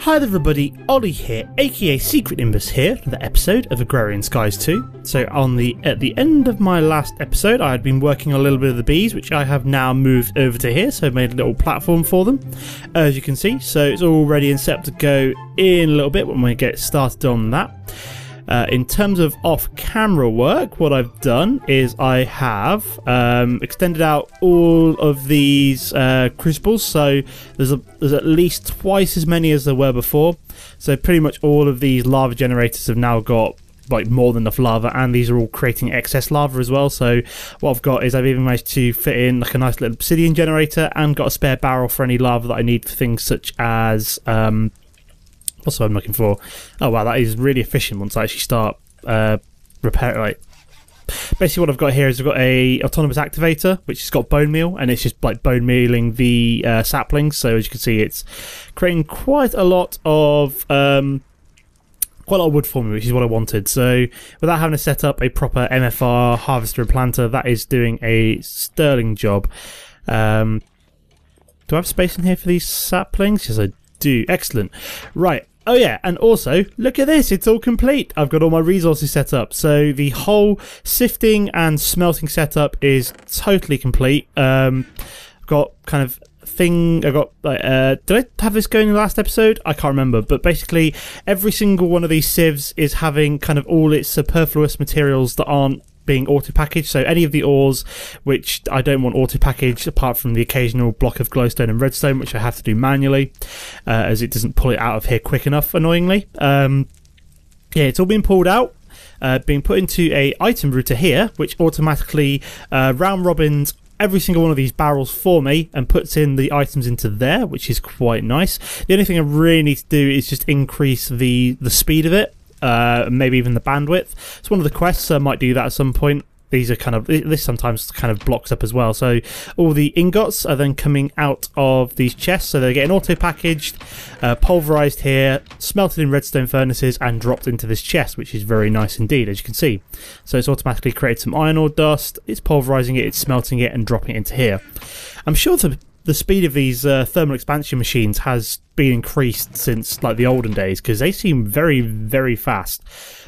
Hi there everybody, Ollie here, aka Secret Nimbus here, for the episode of Agrarian Skies 2. So at the end of my last episode, I had been working on a little bit of the bees, which I have now moved over to here, so I've made a little platform for them, as you can see. So it's all ready and set up to go in a little bit when we get started on that. In terms of off-camera work, what I've done is I have extended out all of these crucibles, so there's at least twice as many as there were before. So pretty much all of these lava generators have now got like more than enough lava, and these are all creating excess lava as well. So what I've got is I've even managed to fit in like a nice little obsidian generator and got a spare barrel for any lava that I need for things such as what's what I'm looking for? Oh wow, that is really efficient once I actually start repair. Like basically, what I've got here is I've got a autonomous activator which has got bone meal, and it's just like bone mealing the saplings. So as you can see, it's creating quite a lot of wood for me, which is what I wanted. So without having to set up a proper MFR harvester and planter, that is doing a sterling job. Do I have space in here for these saplings? Yes, I do. Excellent. Right. Oh yeah, and also, look at this, it's all complete. I've got all my resources set up. So the whole sifting and smelting setup is totally complete. I've got kind of thing, I got, did I have this going in the last episode? I can't remember, but basically every single one of these sieves is having kind of all its superfluous materials that aren't being auto-packaged. So any of the ores which I don't want auto-packaged, apart from the occasional block of glowstone and redstone, which I have to do manually, as it doesn't pull it out of here quick enough, annoyingly. Yeah, it's all been pulled out, being put into a item router here, which automatically round robins every single one of these barrels for me and puts in the items into there, which is quite nice. The only thing I really need to do is just increase the speed of it. Maybe even the bandwidth. It's one of the quests, so I might do that at some point. These are kind of, this sometimes kind of blocks up as well. So all the ingots are then coming out of these chests, so they're getting auto-packaged, pulverized here, smelted in redstone furnaces, and dropped into this chest, which is very nice indeed, as you can see. So it's automatically created some iron ore dust, it's pulverizing it, it's smelting it, and dropping it into here. I'm sure the speed of these thermal expansion machines has been increased since like the olden days, because they seem very, very fast.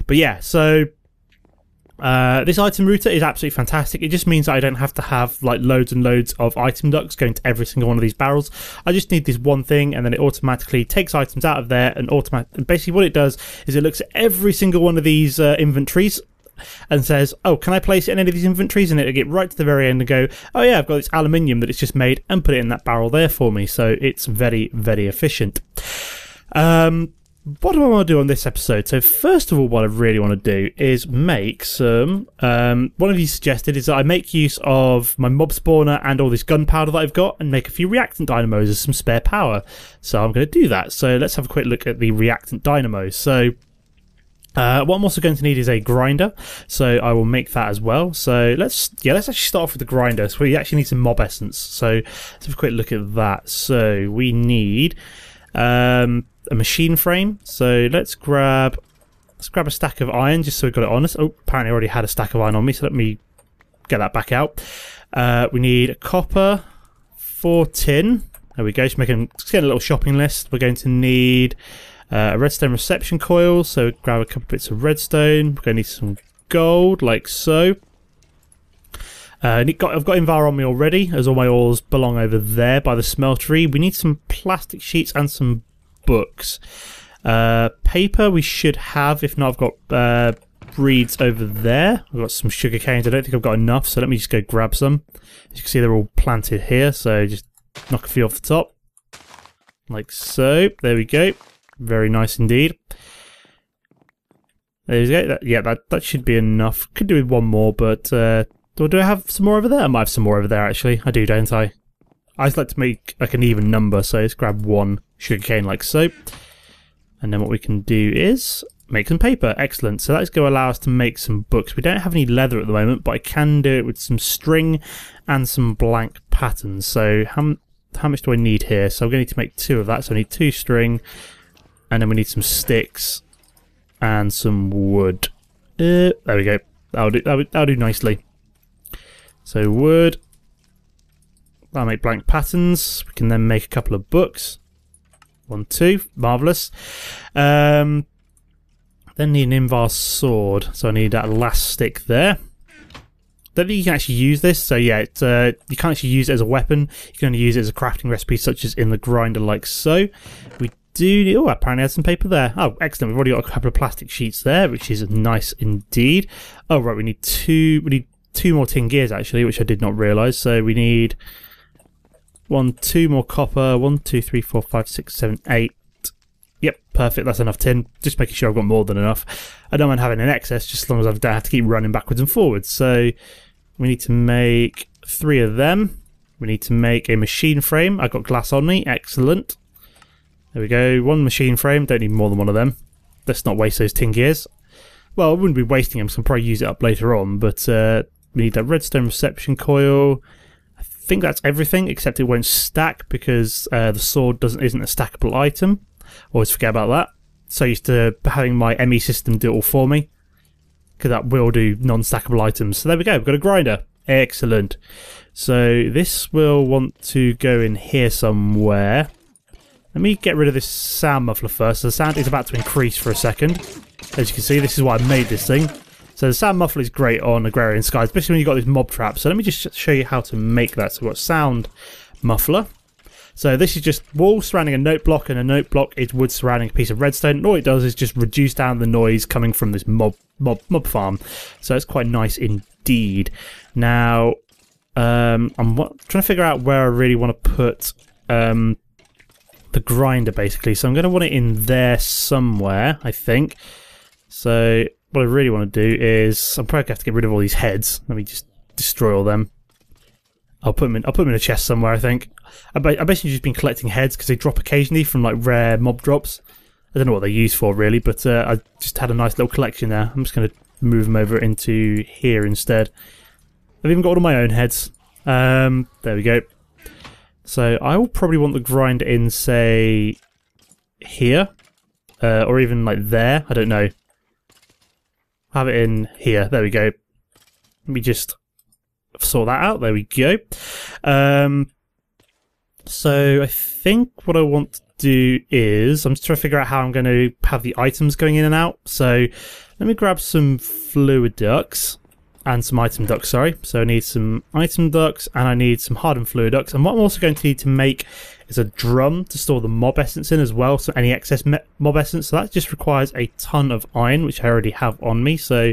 But yeah, so this item router is absolutely fantastic. It just means that I don't have to have like loads and loads of item ducts going to every single one of these barrels. I just need this one thing, and then it automatically takes items out of there, and basically what it does is it looks at every single one of these inventories and says, oh, can I place it in any of these inventories? And it'll get right to the very end and go, oh yeah, I've got this aluminium that it's just made, and put it in that barrel there for me. So it's very, very efficient. What do I want to do on this episode? So first of all, what I really want to do is make some, one of you suggested is that I make use of my mob spawner and all this gunpowder that I've got and make a few reactant dynamos as some spare power. So I'm going to do that. So let's have a quick look at the reactant dynamos. So what I'm also going to need is a grinder, so I will make that as well. So let's actually start off with the grinder. So we actually need some mob essence. So let's have a quick look at that. So we need a machine frame. So let's grab a stack of iron just so we've got it on us. Oh, apparently I already had a stack of iron on me, so let me get that back out. We need copper, 4 tin. There we go. Let's get a little shopping list. We're going to need a redstone reception coil, so grab a couple bits of redstone. We're going to need some gold, like so. I've got Invar on me already, as all my ores belong over there by the smeltery. We need some plastic sheets and some books. Paper we should have, if not I've got reeds over there. I've got some sugar canes, I don't think I've got enough, so let me just go grab some. As you can see, they're all planted here, so just knock a few off the top. Like so, there we go. Very nice indeed. There we go. That should be enough. Could do with one more, but do I have some more over there? I might have some more over there actually. I do, don't I? I just like to make like an even number, so let's grab one sugarcane like so. And then what we can do is make some paper. Excellent. So that's going to allow us to make some books. We don't have any leather at the moment, but I can do it with some string and some blank patterns. So how much do I need here? So I'm going to need to make 2 of that. So I need 2 string. And then we need some sticks and some wood. There we go. That'll do nicely. So wood. I'll make blank patterns. We can then make a couple of books. 1, 2. Marvellous. Then need an Invar sword. So I need that last stick there. Don't think you can actually use this. So yeah, it's, you can't actually use it as a weapon. You can only use it as a crafting recipe, such as in the grinder, like so. We do need... Oh, I apparently had some paper there. Oh, excellent. We've already got a couple of plastic sheets there, which is nice indeed. Oh, right. We need two more tin gears, actually, which I did not realise. So we need 1, 2 more copper. 1, 2, 3, 4, 5, 6, 7, 8. Yep, perfect. That's enough tin. Just making sure I've got more than enough. I don't mind having an excess, just as long as I don't have to keep running backwards and forwards. So we need to make 3 of them. We need to make a machine frame. I've got glass on me. Excellent. There we go. 1 machine frame. Don't need more than 1 of them. Let's not waste those tin gears. Well, I wouldn't be wasting them, so I'll probably use it up later on. But we need that redstone reception coil. I think that's everything, except it won't stack because the sword isn't a stackable item. Always forget about that. So used to having my ME system do it all for me, because that will do non-stackable items. So there we go. We've got a grinder. Excellent. So this will want to go in here somewhere. Let me get rid of this sound muffler first. So the sound is about to increase for a second. As you can see, this is why I made this thing. So the sound muffler is great on Agrarian Skies, especially when you've got this mob trap. So let me just show you how to make that. So we've got sound muffler. So this is just wall surrounding a note block, and a note block is wood surrounding a piece of redstone. And all it does is just reduce down the noise coming from this mob farm. So it's quite nice indeed. Now, I'm trying to figure out where I really want to put the grinder, basically. So I'm going to want it in there somewhere, I think. So what I really want to do is I'm probably going to have to get rid of all these heads. Let me just destroy all them. I'll put them in a chest somewhere, I think. I've basically just been collecting heads because they drop occasionally from like rare mob drops. I don't know what they're used for really, but I just had a nice little collection there. I'm just going to move them over into here instead. I've even got all of my own heads. There we go. So I will probably want the grinder in, say, here. Or even like there. I don't know. Have it in here. There we go. Let me just sort that out. There we go. So I think what I want to do is I'm just trying to figure out how I'm going to have the items going in and out. So let me grab some fluid ducts and some item ducts, sorry. So I need some item ducts and I need some hardened fluid ducts. And what I'm also going to need to make is a drum to store the mob essence in as well. So any excess mob essence. So that just requires a ton of iron, which I already have on me. So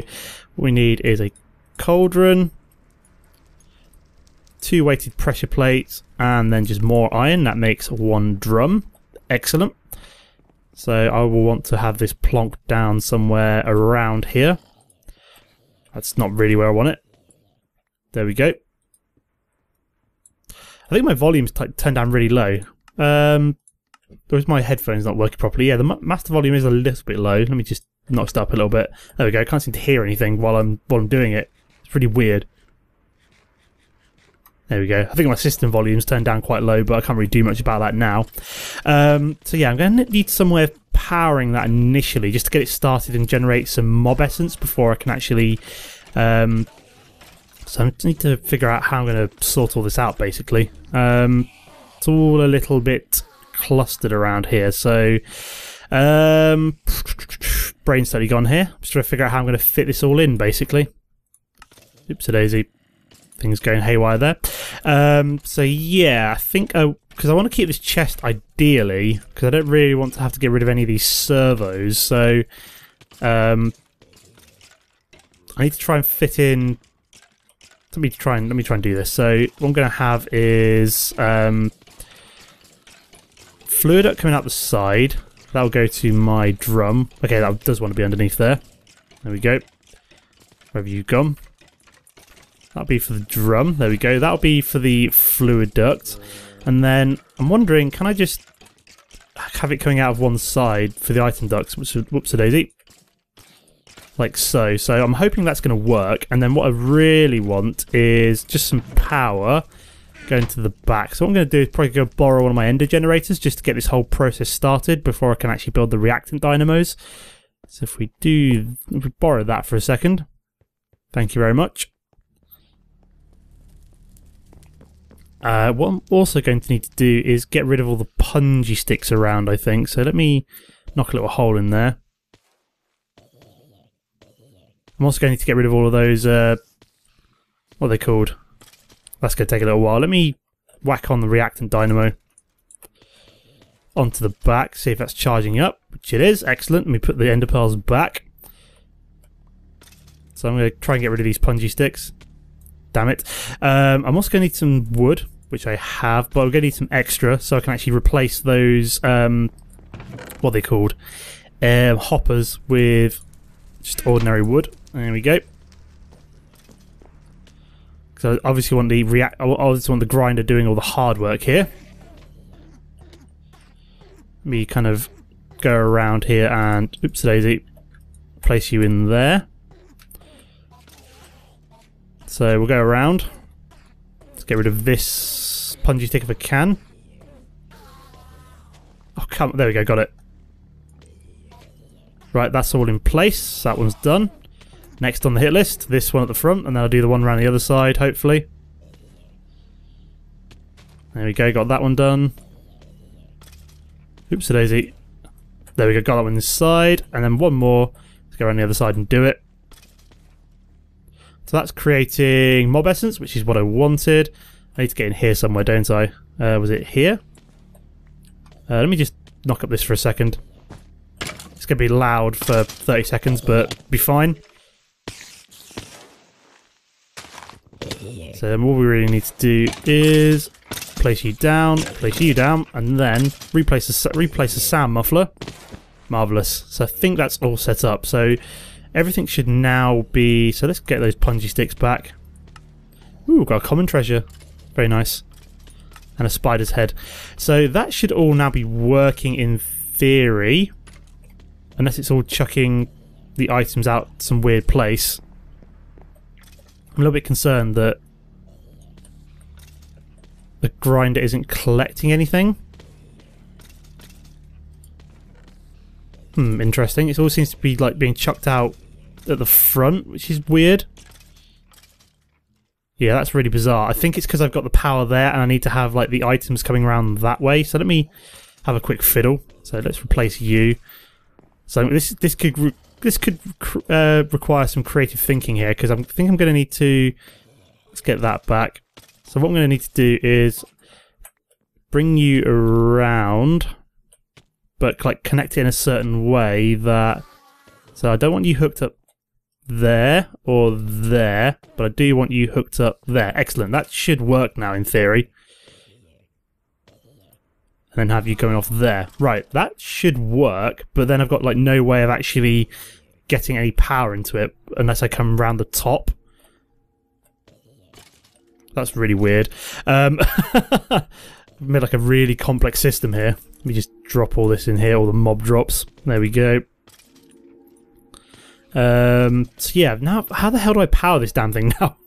what we need is a cauldron, 2 weighted pressure plates, and then just more iron. That makes 1 drum. Excellent. So I will want to have this plonked down somewhere around here. That's not really where I want it. There we go. I think my volume's turned down really low. Or is my headphones not working properly? Yeah, the master volume is a little bit low. Let me just notch it up a little bit. There we go. I can't seem to hear anything while I'm doing it. It's pretty weird. There we go. I think my system volume's turned down quite low, but I can't really do much about that now. So yeah, I'm going to need somewhere powering that initially, just to get it started and generate some mob essence before I can actually... so I need to figure out how I'm going to sort all this out, basically. It's all a little bit clustered around here, so... brain study gone here. Just trying to figure out how I'm going to fit this all in, basically. Oops-a-daisy. Things going haywire there. So yeah, I think because I want to keep this chest ideally, because I don't really want to have to get rid of any of these servos. So I need to try and fit in. Let me try and do this. So what I'm going to have is fluid duct coming out the side. That'll go to my drum. Okay, that does want to be underneath there. There we go. Where have you gone? That'll be for the drum. There we go. That'll be for the fluid duct. And then I'm wondering, can I just have it coming out of one side for the item ducts? Whoops-a-daisy. Like so. So I'm hoping that's going to work. And then what I really want is just some power going to the back. So what I'm going to do is probably go borrow one of my ender generators just to get this whole process started before I can actually build the reactant dynamos. So if we borrow that for a second. Thank you very much. What I'm also going to need to do is get rid of all the pungy sticks around, I think. So let me knock a little hole in there. I'm also going to need to get rid of all of those, what are they called? That's going to take a little while. Let me whack on the reactant dynamo onto the back, see if that's charging up, which it is. Excellent. Let me put the ender pearls back. So I'm going to try and get rid of these pungy sticks. Damn it. I'm also going to need some wood, which I have, but I'm going to need some extra so I can actually replace those, what are they called? Hoppers with just ordinary wood. There we go. So I obviously want the grinder doing all the hard work here. Let me kind of go around here and, oops daisy, place you in there. So we'll go around. Let's get rid of this pungy stick if I can. Oh, come, there we go, got it. Right, that's all in place. That one's done. Next on the hit list, this one at the front, and then I'll do the one around the other side, hopefully. There we go, got that one done. Oops, daisy. There we go, got that one inside, and then one more. Let's go around the other side and do it. So that's creating mob essence, which is what I wanted. I need to get in here somewhere, don't I? Was it here? Let me just knock up this for a second. It's going to be loud for 30 seconds, but be fine. So then what we really need to do is place you down, and then replace the sound muffler. Marvellous. So I think that's all set up. So everything should now be... So let's get those pungy sticks back. Ooh, we've got a common treasure. Very nice. And a spider's head. So that should all now be working in theory. Unless it's all chucking the items out some weird place. I'm a little bit concerned that the grinder isn't collecting anything. Interesting. It all seems to be like being chucked out at the front, which is weird. Yeah, that's really bizarre. I think it's because I've got the power there and I need to have like the items coming around that way. So let me have a quick fiddle. So let's replace you. So this could require some creative thinking here, because I think I'm going to need to... Let's get that back. So what I'm going to need to do is bring you around, but like connect it in a certain way that... So I don't want you hooked up there or there, but I do want you hooked up there. Excellent. That should work now in theory. And then have you going off there. Right, that should work, but then I've got like no way of actually getting any power into it unless I come around the top. That's really weird. Made like a really complex system here. Let me just drop all this in here, all the mob drops. There we go. So yeah, now how the hell do I power this damn thing now?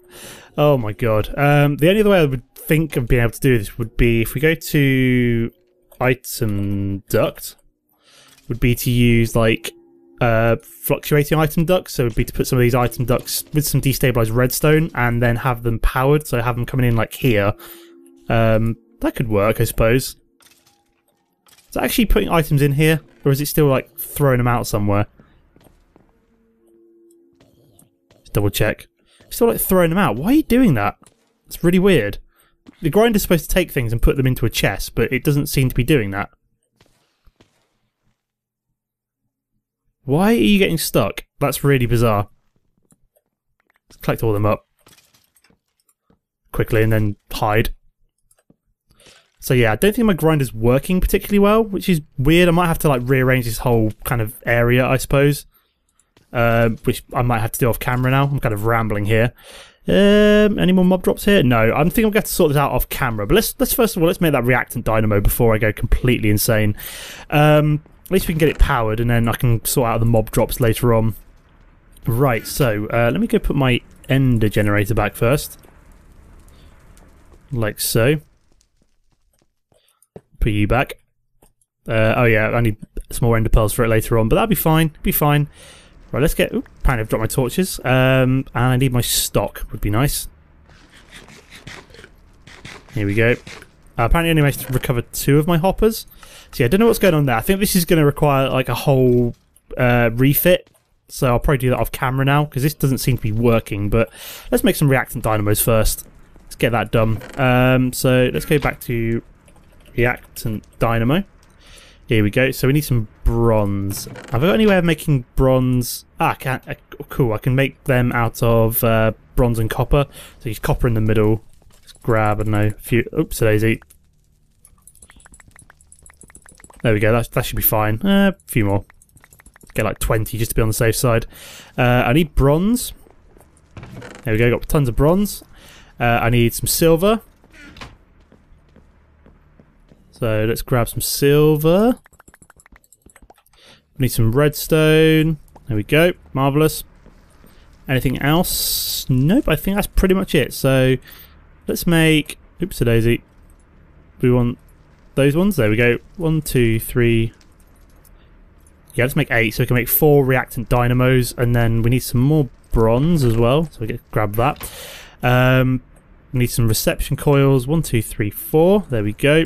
Oh my god. The only other way I would think of being able to do this would be if we go to item duct, would be to use like fluctuating item ducts. So it would be to put some of these item ducts with some destabilized redstone and then have them powered, so have them coming in like here. That could work, I suppose. Is that actually putting items in here, or is it still like throwing them out somewhere? Just double check. Still like throwing them out. Why are you doing that? It's really weird. The grinder's supposed to take things and put them into a chest, but it doesn't seem to be doing that. Why are you getting stuck? That's really bizarre. Let's collect all of them up quickly and then hide. So yeah, I don't think my grinder's working particularly well, which is weird. I might have to like rearrange this whole kind of area, I suppose. Which I might have to do off camera now. I'm kind of rambling here. Any more mob drops here? No, I think I'm going to have to sort this out off camera. But let's first of all, let's make that reactant dynamo before I go completely insane. At least we can get it powered, and then I can sort out the mob drops later on. Right, so let me go put my ender generator back first. Like so. Put you back. Oh yeah, I need some more ender pearls for it later on, but that'll be fine. Be fine. Right, let's get... Oop, apparently I've dropped my torches. And I need my stock. Would be nice. Here we go. Apparently I only managed to recover 2 of my hoppers. So yeah, I don't know what's going on there. I think this is going to require like a whole refit. So I'll probably do that off camera now, because this doesn't seem to be working. But let's make some reactant dynamos first. Let's get that done. So let's go back to reactant dynamo. Here we go. So we need some bronze. Have I got any way of making bronze? I can't. Cool. I can make them out of bronze and copper. So use copper in the middle. Let's grab, I don't know, a few. Oops, daisy. There we go. That should be fine. A few more. Get like 20 just to be on the safe side. I need bronze. There we go. Got tons of bronze. I need some silver. So let's grab some silver. We need some redstone. There we go. Marvellous. Anything else? Nope, I think that's pretty much it. So let's make... Oops-a-daisy. We want those ones. There we go. 1, 2, 3... Yeah, let's make 8. So we can make 4 reactant dynamos. And then we need some more bronze as well. So we get grab that. We need some reception coils. 1, 2, 3, 4. There we go.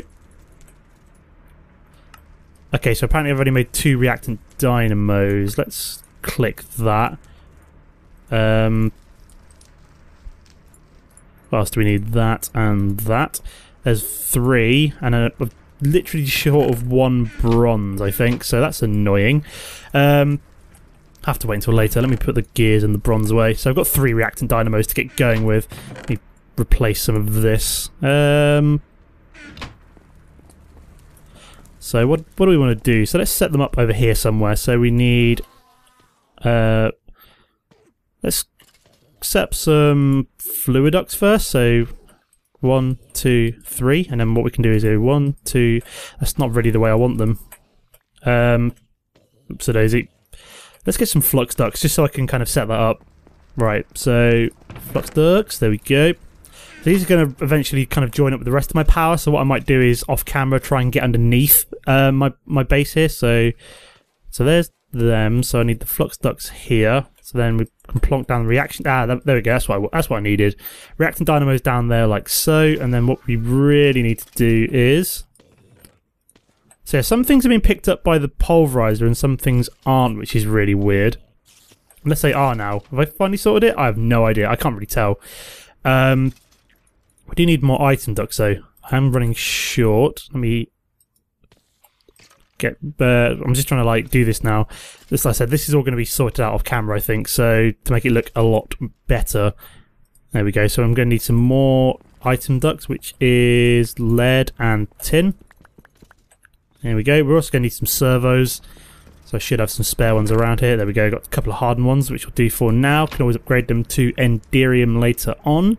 Okay, so apparently I've already made 2 reactant dynamos. Let's click that. What else do we need? That and that. There's 3, and I'm literally short of 1 bronze, I think, so that's annoying. Have to wait until later. Let me put the gears and the bronze away. So I've got 3 reactant dynamos to get going with. Let me replace some of this. So what do we want to do? So let's set them up over here somewhere. So we need... let's set up some fluid ducts first. So 1, 2, 3. And then what we can do is go 1, 2... That's not really the way I want them. Oops-a-daisy. Let's get some flux ducts just so I can kind of set that up. Right, so flux ducts. There we go. So these are going to eventually kind of join up with the rest of my power. So what I might do is off camera try and get underneath my base here. So there's them. So I need the flux ducts here. So then we can plonk down the reaction. There we go. That's what I needed. Reactant dynamos down there like so. And then what we really need to do is... So yeah, some things have been picked up by the pulverizer and some things aren't, which is really weird. Unless they are now. Have I finally sorted it? I have no idea. I can't really tell. We do need more item ducts though. I'm running short. Let me get... I'm just trying to like do this now. As I said, this is all going to be sorted out off camera, I think. So to make it look a lot better. There we go. So I'm going to need some more item ducts, which is lead and tin. There we go. We're also going to need some servos. So I should have some spare ones around here. There we go. Got a couple of hardened ones, which will do for now. Can always upgrade them to Enderium later on.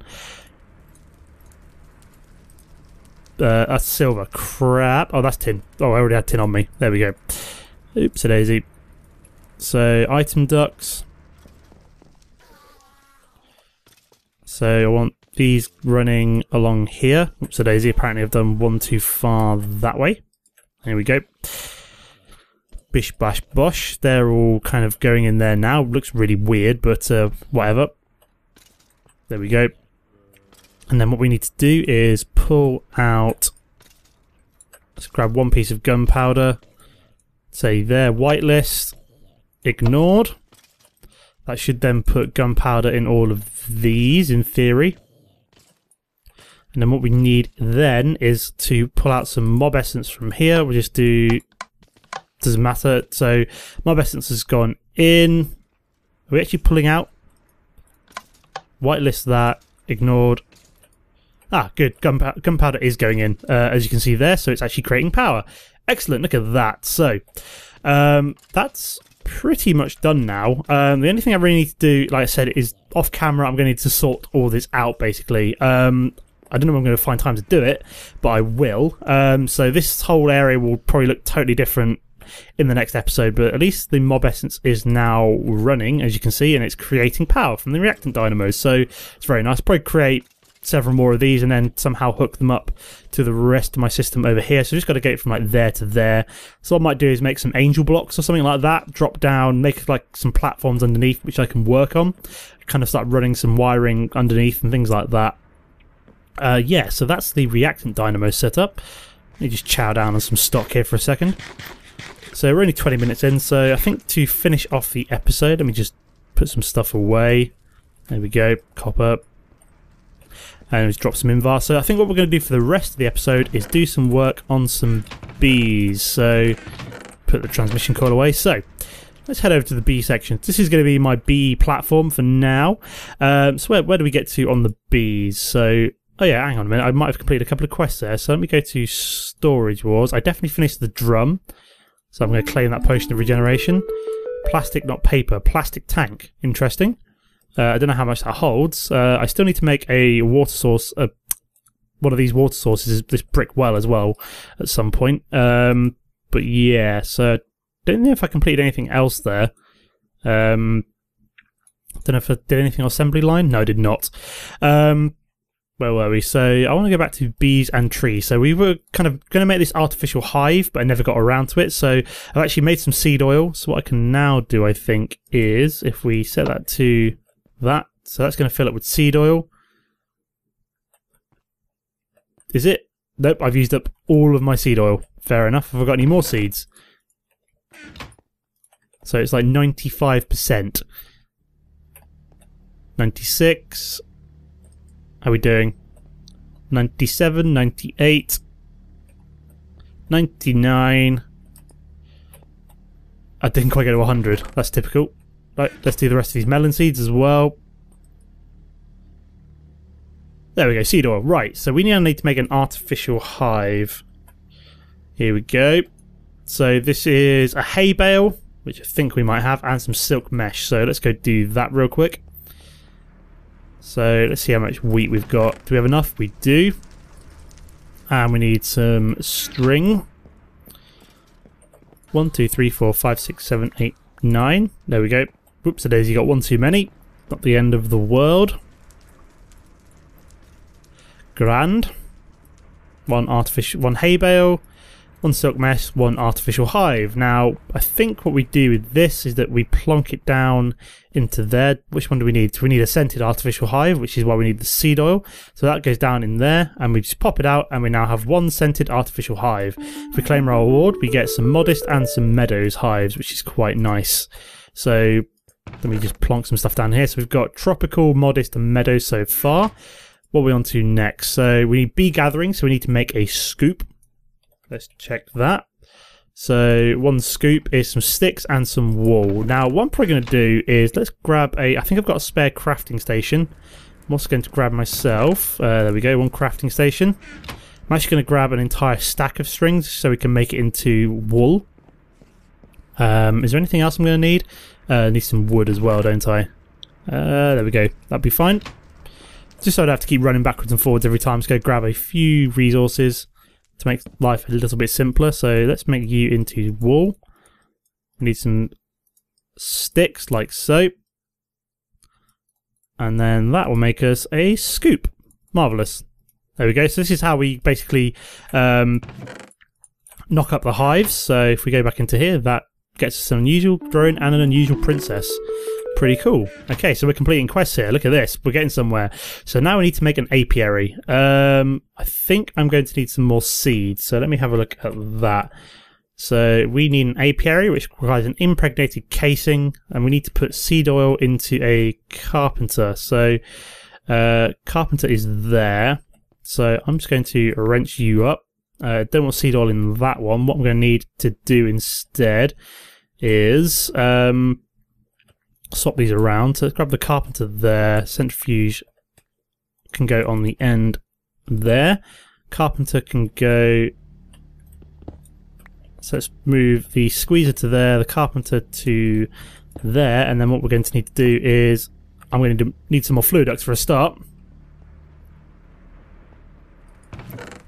That's silver. Crap. Oh, that's tin. Oh, I already had tin on me. There we go. Oops-a-daisy. So, item ducts. So, I want these running along here. Oops-a-daisy. Apparently I've done one too far that way. There we go. Bish bash bosh. They're all kind of going in there now. Looks really weird, but whatever. There we go. And then what we need to do is pull out... Let's grab one piece of gunpowder. Say there, whitelist. Ignored. That should then put gunpowder in all of these, in theory. And then what we need then is to pull out some mob essence from here. We'll just do... Doesn't matter. So mob essence has gone in. Are we actually pulling out? Whitelist that. Ignored. Ah, good. Gunpowder is going in, as you can see there. So it's actually creating power. Excellent. Look at that. So that's pretty much done now. The only thing I really need to do, like I said, is off camera. I'm going to need to sort all this out, basically. I don't know if I'm going to find time to do it, but I will. So this whole area will probably look totally different in the next episode, but at least the mob essence is now running, as you can see, and it's creating power from the reactant dynamos. So it's very nice. Probably create several more of these and then somehow hook them up to the rest of my system over here. So just got to get it from like there to there. So what I might do is make some angel blocks or something like that, drop down, make like some platforms underneath which I can work on, kind of start running some wiring underneath and things like that. Yeah, so that's the reactant dynamo setup. Let me just chow down on some stock here for a second. So we're only 20 minutes in, so I think to finish off the episode, let me just put some stuff away. There we go, copper. And just drop some invar. So I think what we're going to do for the rest of the episode is do some work on some bees. So put the transmission coil away. So let's head over to the bee section. This is going to be my bee platform for now. So where do we get to on the bees? So, oh yeah, hang on a minute. I might have completed a couple of quests there. So let me go to Storage Wars. I definitely finished the drum. So I'm going to claim that potion of regeneration. Plastic, not paper. Plastic tank. Interesting. I don't know how much that holds. I still need to make a water source. One of these water sources is this brick well as well at some point. But yeah, so don't know if I completed anything else there. Don't know if I did anything on assembly line. No, I did not. Where were we? So I want to go back to bees and trees. So we were kind of going to make this artificial hive, but I never got around to it. So I've actually made some seed oil. So what I can now do, I think, is if we set that to that. So that's going to fill it with seed oil. Is it? Nope, I've used up all of my seed oil. Fair enough. Have I got any more seeds? So it's like 95%. 96. How are we doing? 97, 98, 99. I didn't quite get to 100. That's typical. Right, let's do the rest of these melon seeds as well. There we go, seed oil. Right, so we now need to make an artificial hive. Here we go. So this is a hay bale, which I think we might have, and some silk mesh. So let's go do that real quick. So let's see how much wheat we've got. Do we have enough? We do. And we need some string. 1, 2, 3, 4, 5, 6, 7, 8, 9. There we go. Whoops, a daisy, got one too many. Not the end of the world. Grand. One hay bale. One silk mesh, one artificial hive. Now, I think what we do with this is that we plonk it down into there. Which one do we need? So we need a scented artificial hive, which is why we need the seed oil. So that goes down in there, and we just pop it out, and we now have one scented artificial hive. If we claim our award, we get some modest and some meadows hives, which is quite nice. So let me just plonk some stuff down here. So we've got tropical, modest, and meadows so far. What are we on to next? So we need bee gathering, so we need to make a scoop. Let's check that. So one scoop is some sticks and some wool. Now what I'm probably going to do is let's grab I think I've got a spare crafting station. I'm also going to grab myself, there we go, one crafting station. I'm actually going to grab an entire stack of strings so we can make it into wool. Is there anything else I'm going to need? I need some wood as well, don't I? There we go, that'd be fine. Just so I don't have to keep running backwards and forwards every time. Just go grab a few resources to make life a little bit simpler. So let's make you into wool. We need some sticks like so. And then that will make us a scoop. Marvellous. There we go. So this is how we basically knock up the hives. So if we go back into here, that gets us an unusual drone and an unusual princess. Pretty cool. Okay, so we're completing quests here. Look at this. We're getting somewhere. So now we need to make an apiary. I think I'm going to need some more seeds. So let me have a look at that. So we need an apiary, which requires an impregnated casing. And we need to put seed oil into a carpenter. So carpenter is there. So I'm just going to wrench you up. Don't want seed oil in that one. What I'm going to need to do instead is swap these around. So let's grab the carpenter there. Centrifuge can go on the end there. Carpenter can go. So let's move the squeezer to there, the carpenter to there, and then what we're going to need to do is I'm going to need some more fluid ducts for a start.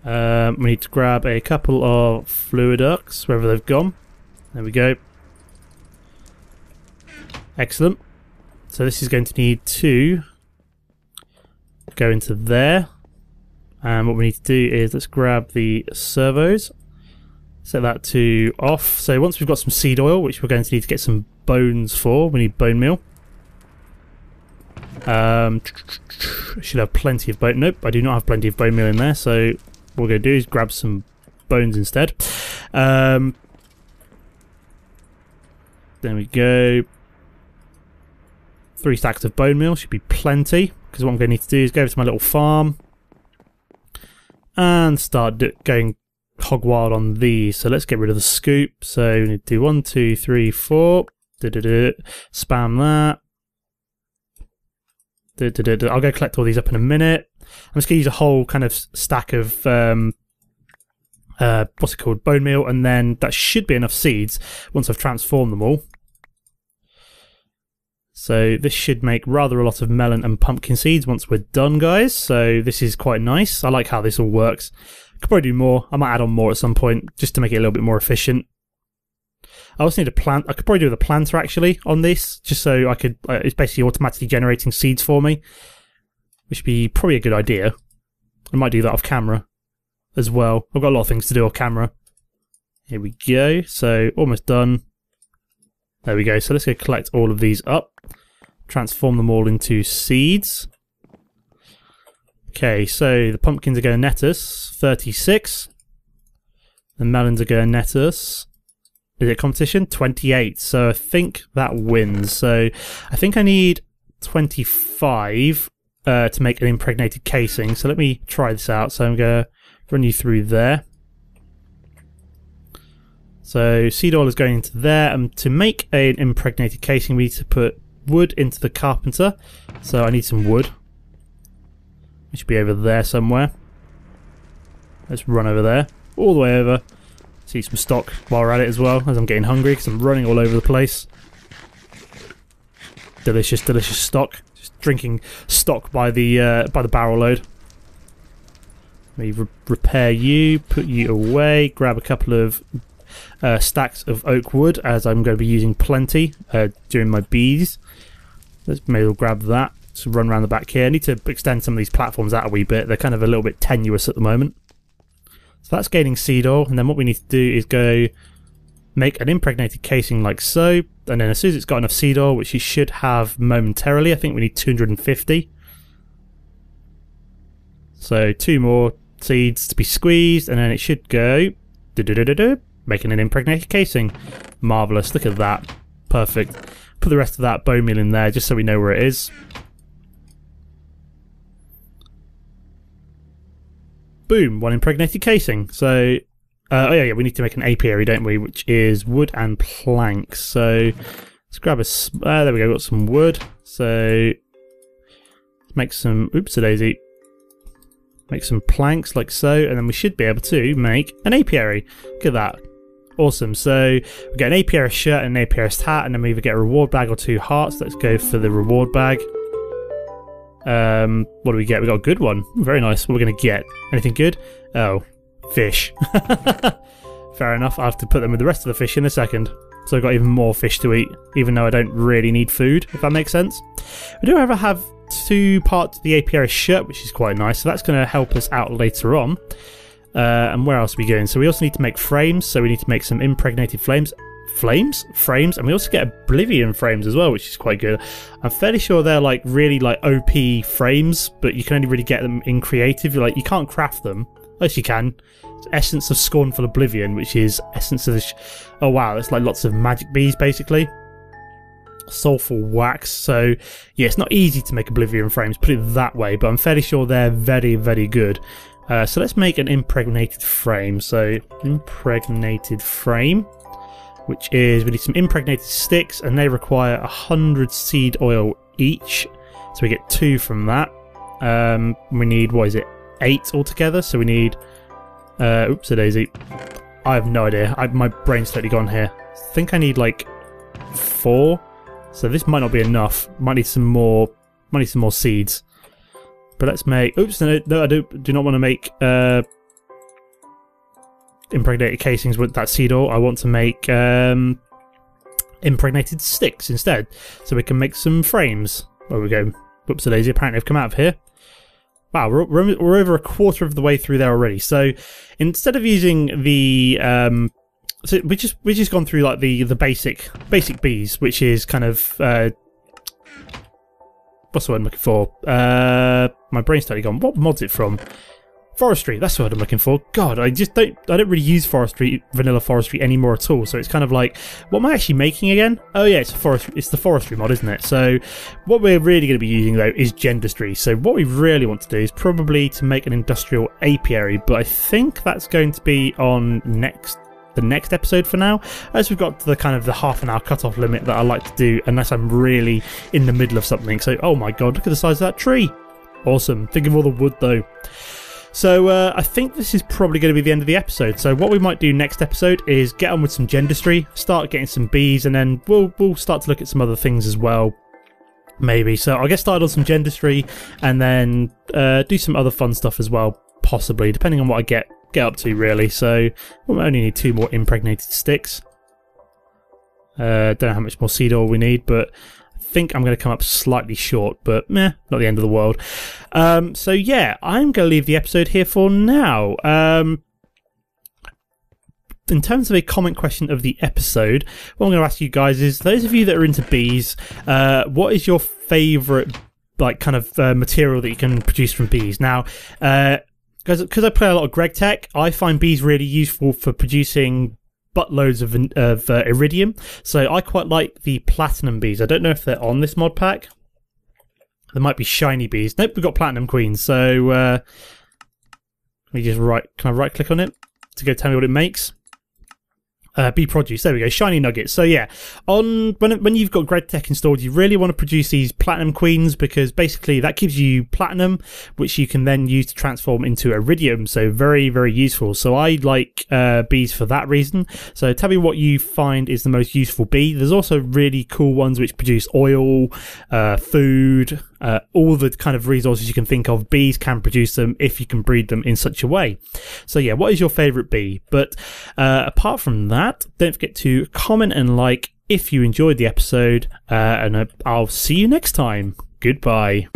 We need to grab a couple of fluid ducts wherever they've gone. There we go. Excellent. So this is going to need to go into there. And what we need to do is let's grab the servos. Set that to off. So once we've got some seed oil, which we're going to need to get some bones for, we need bone meal. Should have plenty of bone. Nope, I do not have plenty of bone meal in there. So what we're going to do is grab some bones instead. There we go. 3 stacks of bone meal should be plenty. Because what I'm going to need to do is go over to my little farm and start going hog wild on these. So let's get rid of the scoop. So we need to do 1, 2, 3, 4. Spam that. I'll go collect all these up in a minute. I'm just going to use a whole kind of stack of what's it called, bone meal, and then that should be enough seeds once I've transformed them all. So this should make rather a lot of melon and pumpkin seeds once we're done, guys. So this is quite nice. I like how this all works. Could probably do more. I might add on more at some point just to make it a little bit more efficient. I also need a plant. I could probably do with a planter actually on this, just so I could. It's basically automatically generating seeds for me, which would be probably a good idea. I might do that off camera as well. I've got a lot of things to do off camera. Here we go. So almost done. There we go. So let's go collect all of these up, transform them all into seeds. Okay, so the pumpkins are going to net us 36. The melons are going to net us. Is it competition? 28. So I think that wins. So I think I need 25 to make an impregnated casing. So let me try this out. So I'm going to run you through there. So seed oil is going into there. And to make an impregnated casing, we need to put wood into the carpenter. So I need some wood. It should be over there somewhere. Let's run over there. All the way over. See some stock while we're at it as well, as I'm getting hungry because I'm running all over the place. Delicious, delicious stock. Just drinking stock by the barrel load. Let me repair you, put you away, grab a couple of stacks of oak wood, as I'm going to be using plenty during my bees. Let's maybe grab that. So run around the back here. I need to extend some of these platforms out a wee bit. They're kind of a little bit tenuous at the moment. So that's gaining seed oil, and then what we need to do is go make an impregnated casing like so, and then as soon as it's got enough seed oil, which you should have momentarily, I think we need 250. So 2 more seeds to be squeezed, and then it should go making an impregnated casing. Marvellous, look at that. Perfect. Put the rest of that bone meal in there just so we know where it is. Boom, 1 impregnated casing. So, oh yeah, we need to make an apiary, don't we? Which is wood and planks. So, let's grab a. There we go, got some wood. So, let's make some. Oops-a-daisy. Make some planks like so, and then we should be able to make an apiary. Look at that. Awesome. So, we get an apiarist shirt and an apiarist hat, and then we either get a reward bag or 2 hearts. Let's go for the reward bag. What do we get? We got a good one. Very nice. What are we going to get? Anything good? Oh, fish. Fair enough. I have to put them with the rest of the fish in a second. So I've got even more fish to eat, even though I don't really need food, if that makes sense. We do ever have 2 parts of the apiarist shirt, which is quite nice. So that's going to help us out later on. And where else are we going? So we also need to make frames. So we need to make some impregnated frames, and we also get oblivion frames as well, which is quite good. I'm fairly sure they're like really like OP frames, but you can only really get them in creative. Like you can't craft them. Yes, you can. It's essence of scornful oblivion, which is essence of oh wow, it's like lots of magic bees basically. Soulful wax. So yeah, it's not easy to make oblivion frames, put it that way, but I'm fairly sure they're very, very good. So let's make an impregnated frame. So impregnated frame, which is we need some impregnated sticks, and they require 100 seed oil each. So we get 2 from that. We need, what is it, 8 altogether. So we need, oops-a-daisy. I have no idea. My brain's totally gone here. I think I need like 4. So this might not be enough. Might need some more. Might need some more seeds. But let's make. Oops! No, I do not want to make impregnated casings with that seed oil. I want to make impregnated sticks instead, so we can make some frames. There we go. Whoops-a-daisy. Apparently, I've come out of here. Wow, we're over a quarter of the way through there already. So instead of using the so we just gone through like the basic bees, which is kind of what's the word I'm looking for? My brain's totally gone. What mod's it from? Forestry, that's the word I'm looking for. God, I don't really use forestry, vanilla forestry anymore at all. So it's kind of like, what am I actually making again? Oh yeah, it's the forestry mod, isn't it? So what we're really going to be using though is gendistry. So what we really want to do is probably to make an industrial apiary, but I think that's going to be on the next episode for now, as we've got to the kind of the half an hour cutoff limit that I like to do unless I'm really in the middle of something. So, oh my god, look at the size of that tree. Awesome. Think of all the wood though. So I think this is probably going to be the end of the episode. So what we might do next episode is get on with some gendistry, start getting some bees, and then we'll start to look at some other things as well. Maybe. So I'll get started on some gendistry and then do some other fun stuff as well, possibly, depending on what I get up to really. So we'll only need 2 more impregnated sticks. Don't know how much more seed oil we need, but I think I'm going to come up slightly short, but meh, not the end of the world. So yeah, I'm going to leave the episode here for now. In terms of a comment question of the episode, what I'm going to ask you guys is, those of you that are into bees, what is your favourite like kind of material that you can produce from bees? Now, because I play a lot of Greg Tech, I find bees really useful for producing buttloads of iridium. So I quite like the platinum bees. I don't know if they're on this mod pack. There might be shiny bees. Nope, we've got platinum queens. So let me just can I right click on it to go tell me what it makes? Bee produce, there we go, shiny nuggets. So yeah, when you've got Greg Tech installed, you really want to produce these platinum queens, because basically that gives you platinum, which you can then use to transform into iridium. So very, very useful. So I like bees for that reason. So tell me what you find is the most useful bee. There's also really cool ones which produce oil, food, all the kind of resources you can think of. Bees can produce them if you can breed them in such a way. So yeah, what is your favourite bee? But apart from that, don't forget to comment and like if you enjoyed the episode, and I'll see you next time. Goodbye.